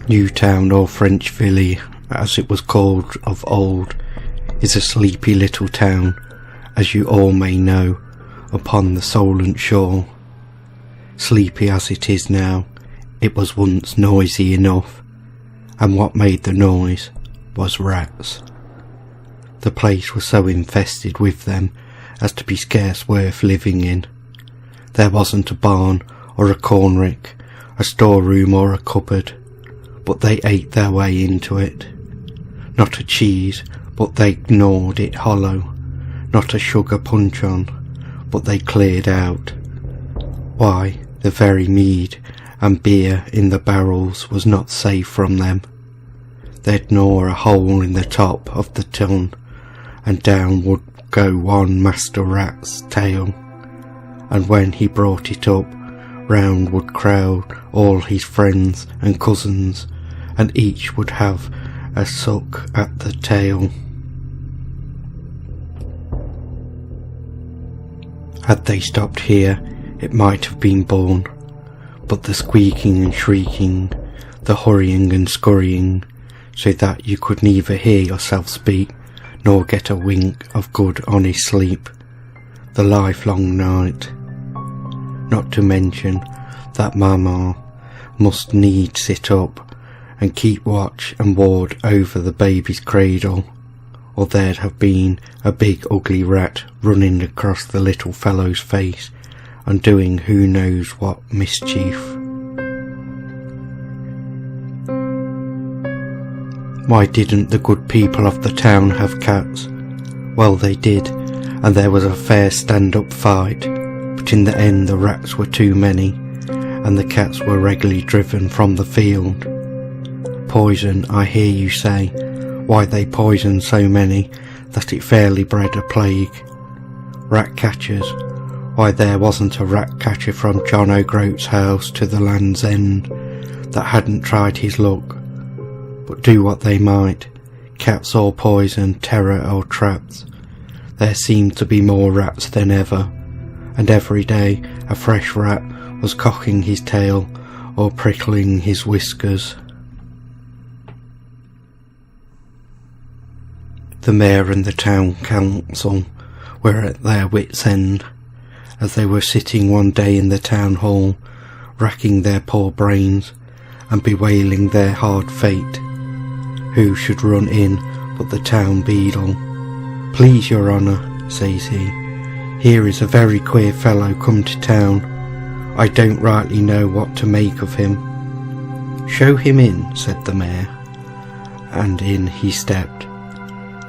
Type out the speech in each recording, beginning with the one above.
Newtown, or French Villy, as it was called of old, is a sleepy little town, as you all may know, upon the Solent shore. Sleepy as it is now, it was once noisy enough, and what made the noise was rats. The place was so infested with them as to be scarce worth living in. There wasn't a barn or a cornrick, a storeroom or a cupboard, but they ate their way into it. Not a cheese, but they gnawed it hollow. Not a sugar puncheon, but they cleared out. Why, the very mead and beer in the barrels was not safe from them. They'd gnaw a hole in the top of the tun, and down would go one master rat's tail, and when he brought it up, round would crowd all his friends and cousins, and each would have a suck at the tail. Had they stopped here, it might have been borne, but the squeaking and shrieking, the hurrying and scurrying, so that you could neither hear yourself speak, nor get a wink of good honest sleep, the lifelong night. Not to mention that Mamma must needs sit up and keep watch and ward over the baby's cradle, or there'd have been a big ugly rat running across the little fellow's face and doing who knows what mischief. Why didn't the good people of the town have cats? Well, they did, and there was a fair stand-up fight, but in the end the rats were too many, and the cats were regularly driven from the field. Poison, I hear you say. Why, they poisoned so many that it fairly bred a plague. Rat catchers, why, there wasn't a rat catcher from John O'Groat's house to the Land's End that hadn't tried his luck. But do what they might, cats or poison, terror or traps, there seemed to be more rats than ever, and every day a fresh rat was cocking his tail or prickling his whiskers. The mayor and the town council were at their wits' end, as they were sitting one day in the town hall, racking their poor brains and bewailing their hard fate. Who should run in but the town beadle? "Please, your honour," says he, "here is a very queer fellow come to town. I don't rightly know what to make of him." "Show him in," said the mayor, and in he stepped.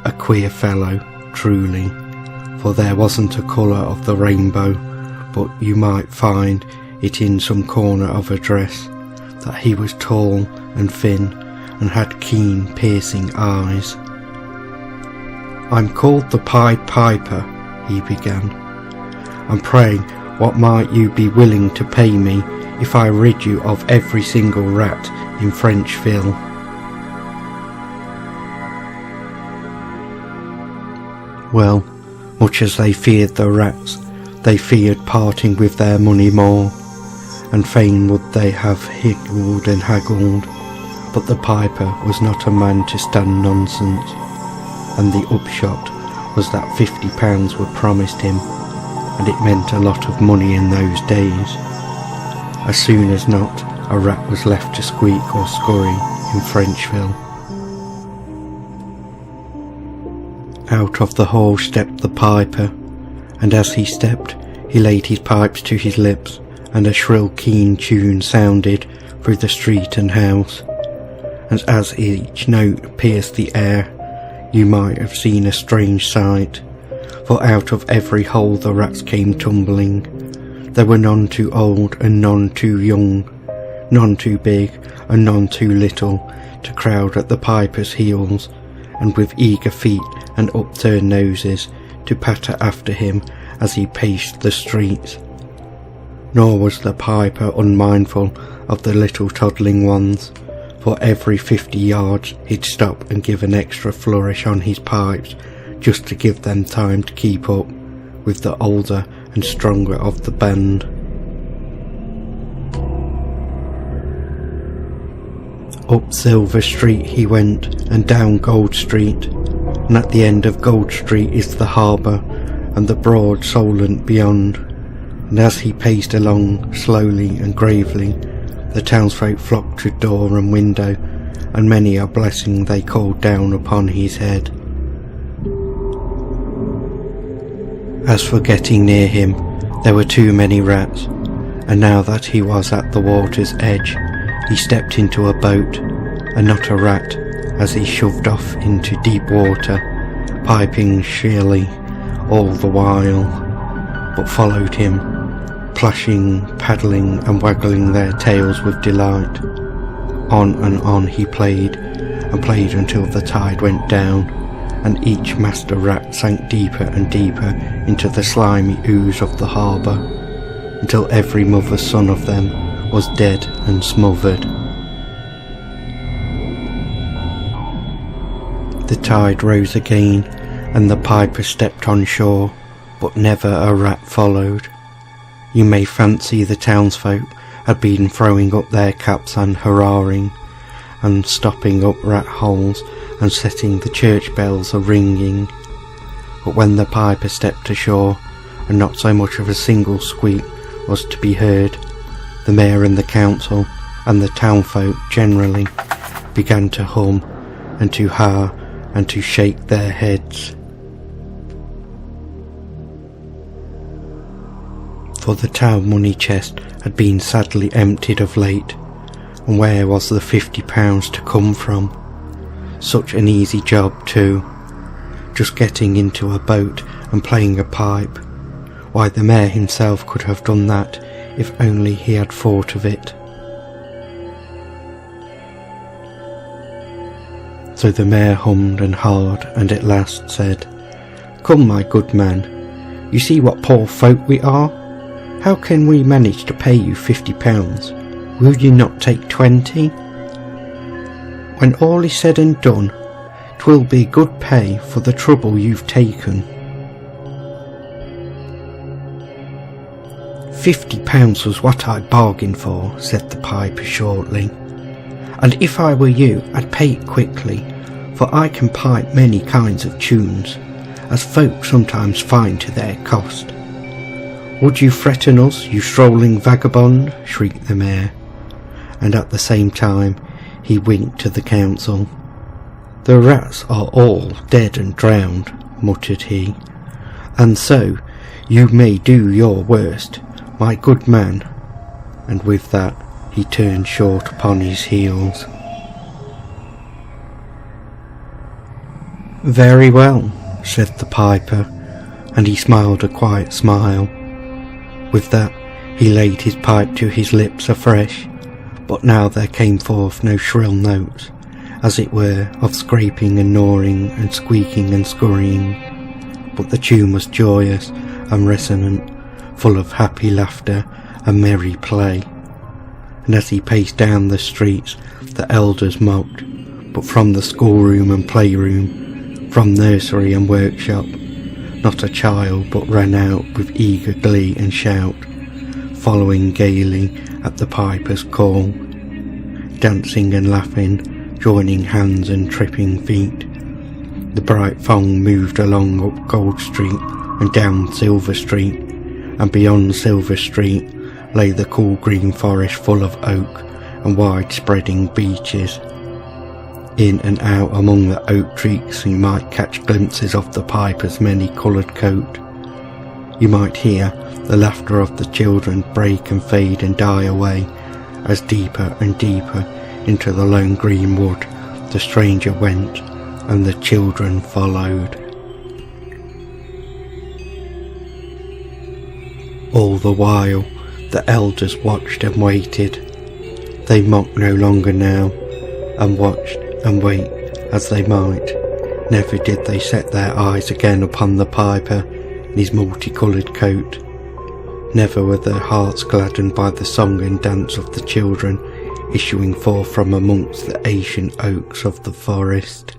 A queer fellow, truly, for there wasn't a colour of the rainbow, but you might find it in some corner of a dress, that he was tall and thin, and had keen, piercing eyes. "I'm called the Pied Piper," he began, "and pray what might you be willing to pay me if I rid you of every single rat in Frenchville?" Well, much as they feared the rats, they feared parting with their money more, and fain would they have higgled and haggled, but the piper was not a man to stand nonsense, and the upshot was that £50 were promised him, and it meant a lot of money in those days. As soon as not, a rat was left to squeak or scurry in Frenchville. Out of the hall stepped the piper, and as he stepped, he laid his pipes to his lips, and a shrill keen tune sounded through the street and house, and as each note pierced the air, you might have seen a strange sight, for out of every hole the rats came tumbling. There were none too old and none too young, none too big and none too little, to crowd at the piper's heels, and with eager feet and upturned noses to patter after him as he paced the streets. Nor was the piper unmindful of the little toddling ones, for every 50 yards he'd stop and give an extra flourish on his pipes, just to give them time to keep up with the older and stronger of the band. Up Silver Street he went, and down Gold Street, and at the end of Gold Street is the harbour, and the broad Solent beyond. And as he paced along, slowly and gravely, the townsfolk flocked to door and window, and many a blessing they called down upon his head. As for getting near him, there were too many rats, and now that he was at the water's edge, he stepped into a boat, and not a rat, as he shoved off into deep water, piping shrilly all the while, but followed him, plashing, paddling and waggling their tails with delight. On and on he played, and played until the tide went down, and each master rat sank deeper and deeper into the slimy ooze of the harbour, until every mother's son of them was dead and smothered. The tide rose again, and the piper stepped on shore, but never a rat followed. You may fancy the townsfolk had been throwing up their caps and hurrahing, and stopping up rat holes and setting the church bells a-ringing. But when the piper stepped ashore, and not so much of a single squeak was to be heard, the mayor and the council, and the townfolk generally, began to hum, and to ha, and to shake their heads. For the town money chest had been sadly emptied of late, and where was the £50 to come from? Such an easy job too, just getting into a boat and playing a pipe. Why, the mayor himself could have done that, if only he had thought of it. So the mayor hummed and hawed, and at last said, "Come, my good man, you see what poor folk we are. How can we manage to pay you £50? Will you not take 20? When all is said and done, 'twill be good pay for the trouble you've taken." £50 was what I bargained for, said the piper shortly, and if I were you I'd pay it quickly, for I can pipe many kinds of tunes, as folk sometimes find to their cost. Would you threaten us, you strolling vagabond? Shrieked the mayor, and at the same time he winked to the council. The rats are all dead and drowned, muttered he, and so you may do your worst, my good man, and with that he turned short upon his heels. Very well, said the piper, and he smiled a quiet smile. With that he laid his pipe to his lips afresh, but now there came forth no shrill notes, as it were, of scraping and gnawing and squeaking and scurrying, but the tune was joyous and resonant, full of happy laughter and merry play. And as he paced down the streets, the elders mocked, but from the schoolroom and playroom, from nursery and workshop, not a child but ran out with eager glee and shout, following gaily at the piper's call, dancing and laughing, joining hands and tripping feet. The bright throng moved along up Gold Street and down Silver Street, and beyond Silver Street lay the cool green forest full of oak and wide-spreading beeches. In and out among the oak trees you might catch glimpses of the piper's many-coloured coat. You might hear the laughter of the children break and fade and die away, as deeper and deeper into the lone green wood the stranger went, and the children followed. All the while the elders watched and waited. They mocked no longer now, and watched and wait as they might. Never did they set their eyes again upon the piper in his multicoloured coat. Never were their hearts gladdened by the song and dance of the children issuing forth from amongst the ancient oaks of the forest.